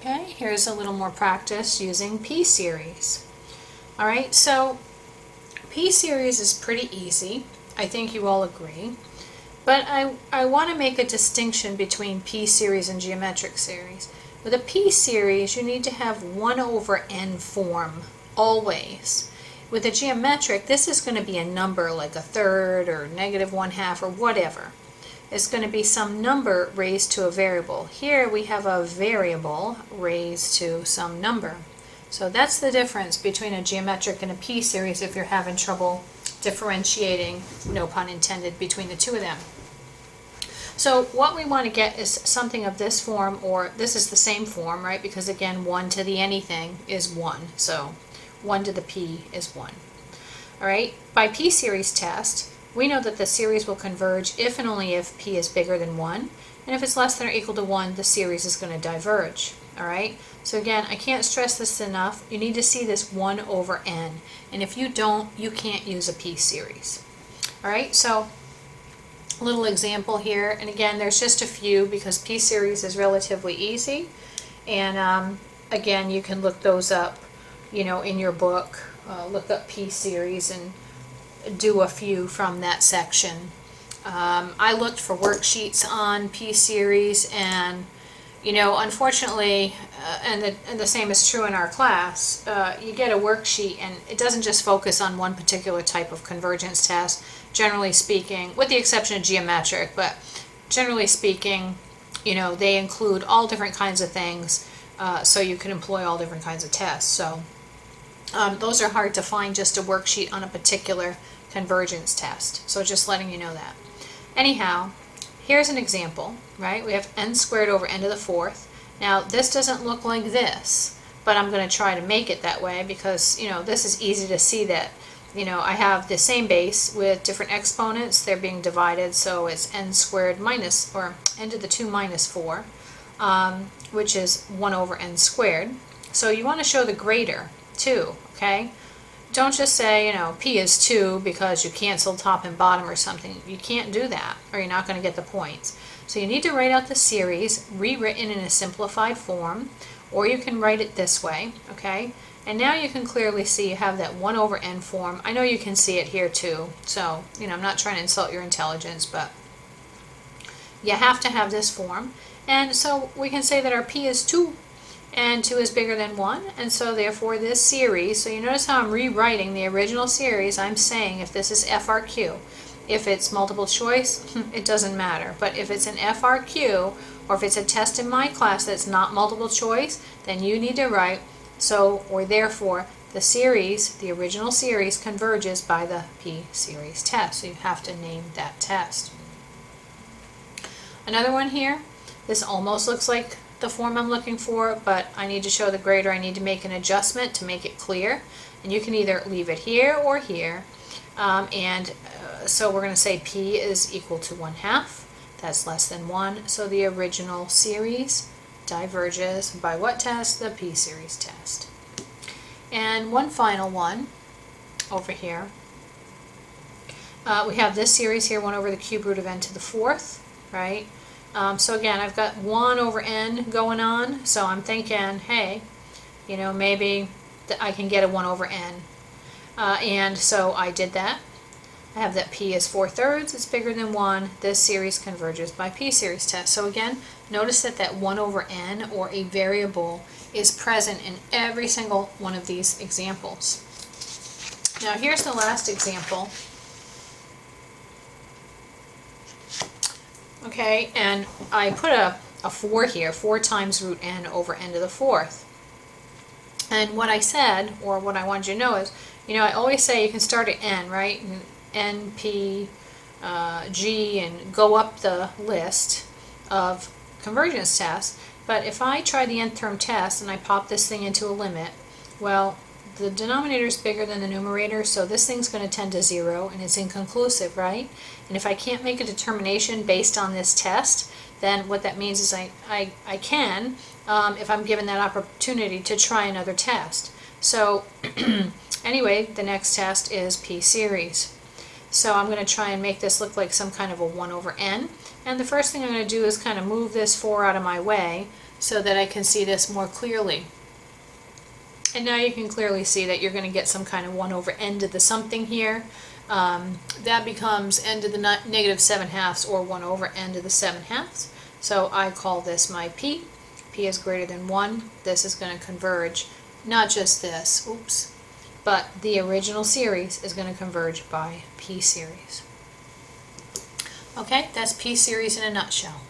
Okay, here's a little more practice using p-series. All right, so p-series is pretty easy. I think you all agree. But I want to make a distinction between p-series and geometric series. With a p-series, you need to have 1 over n form, always. With a geometric, this is going to be a number like a third or negative 1/2 or whatever. It's going to be some number raised to a variable. Here we have a variable raised to some number. So that's the difference between a geometric and a p-series if you're having trouble differentiating, no pun intended, between the two of them. So what we want to get is something of this form, or this is the same form, right? Because again, 1 to the anything is 1. So 1 to the p is 1. All right, by p-series test, we know that the series will converge if and only if p is bigger than 1. And if it's less than or equal to 1, the series is going to diverge. All right, so again, I can't stress this enough. You need to see this 1 over n. And if you don't, you can't use a p-series. All right, so a little example here. And again, there's just a few because p-series is relatively easy. And again, you can look those up, in your book. Look up p-series and do a few from that section. I looked for worksheets on p-series, and unfortunately, and the same is true in our class, you get a worksheet and it doesn't just focus on one particular type of convergence test, generally speaking, with the exception of geometric, but generally speaking, they include all different kinds of things, so you can employ all different kinds of tests. So those are hard to find, just a worksheet on a particular convergence test. So just letting you know that. Anyhow, here's an example, right? We have n squared over n to the 4th. Now this doesn't look like this, but I'm going to try to make it that way because, this is easy to see that, I have the same base with different exponents. They're being divided, so it's n squared minus, or n to the 2 minus 4, which is 1 over n squared. So you want to show the greater, 2, okay? Don't just say, p is 2 because you cancel top and bottom or something. You can't do that, or you're not going to get the points. So you need to write out the series, rewritten in a simplified form, or you can write it this way, okay? And now you can clearly see you have that 1 over n form. I know you can see it here too, so, I'm not trying to insult your intelligence, but you have to have this form. And so we can say that our p is 2, and 2 is bigger than 1, and so therefore this series, so you notice how I'm rewriting the original series. I'm saying if this is FRQ, if it's multiple choice, it doesn't matter, but if it's an FRQ, or if it's a test in my class that's not multiple choice, then you need to write, so, or therefore, the series, the original series, converges by the p-series test, so you have to name that test. Another one here, this almost looks like the form I'm looking for, but I need to show the greater. I need to make an adjustment to make it clear, and you can either leave it here or here, so we're going to say p is equal to 1/2. That's less than 1, so the original series diverges by what test? The p-series test. And one final one over here. We have this series here, 1 over the cube root of n to the 4th, right? So again, I've got 1 over n going on, so I'm thinking, hey, maybe I can get a 1 over n. And so I did that. I have that p is 4/3, it's bigger than 1. This series converges by p-series test. So again, notice that that 1 over n, or a variable, is present in every single one of these examples. Now here's the last example. Okay, and I put a 4 here, 4 times root n over n to the 4th. And what I said, or what I wanted you to know is, I always say you can start at n, right? N, P, G, and go up the list of convergence tests. But if I try the nth term test and I pop this thing into a limit, well, the denominator is bigger than the numerator, so this thing's going to tend to 0, and it's inconclusive, right? And if I can't make a determination based on this test, then what that means is I can, if I'm given that opportunity, to try another test. So anyway, the next test is p-series. So I'm going to try and make this look like some kind of a 1 over n. And the first thing I'm going to do is kind of move this 4 out of my way so that I can see this more clearly. And now you can clearly see that you're going to get some kind of 1 over n to the something here. That becomes n to the negative 7/2 or 1 over n to the 7/2. So I call this my p. P is greater than 1. This is going to converge, not just this, oops, but the original series is going to converge by p series. Okay, that's p series in a nutshell.